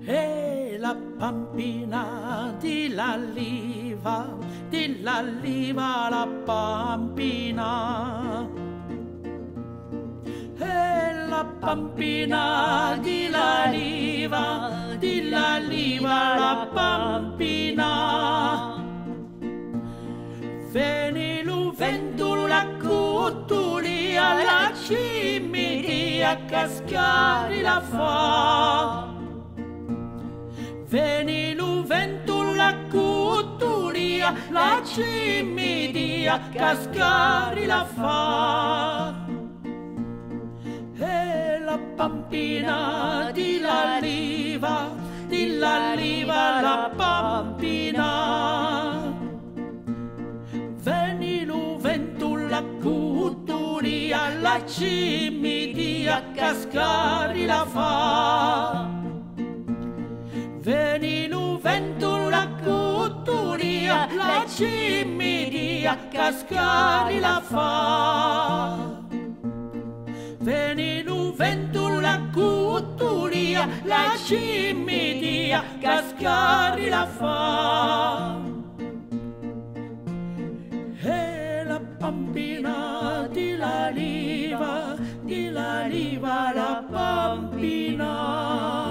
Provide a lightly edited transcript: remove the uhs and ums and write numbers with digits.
E la pampina di l'alliva la pampina. E la pampina di l'alliva la pampina. Veni lu vento la cutulia, la cimidia cascari la fa. Veni lu vento la cutulia, la cimidia cascari la fa. E la pampina di l'alliva la pampina. Veni lu vento la cutulia, la cimidia cascari la fa. Veni lu vento la cutulia, la cimidia cascari la fa. Veni lu vento la cutulia, la cimidia cascari la fa. E la pampina di l'alliva la pampina.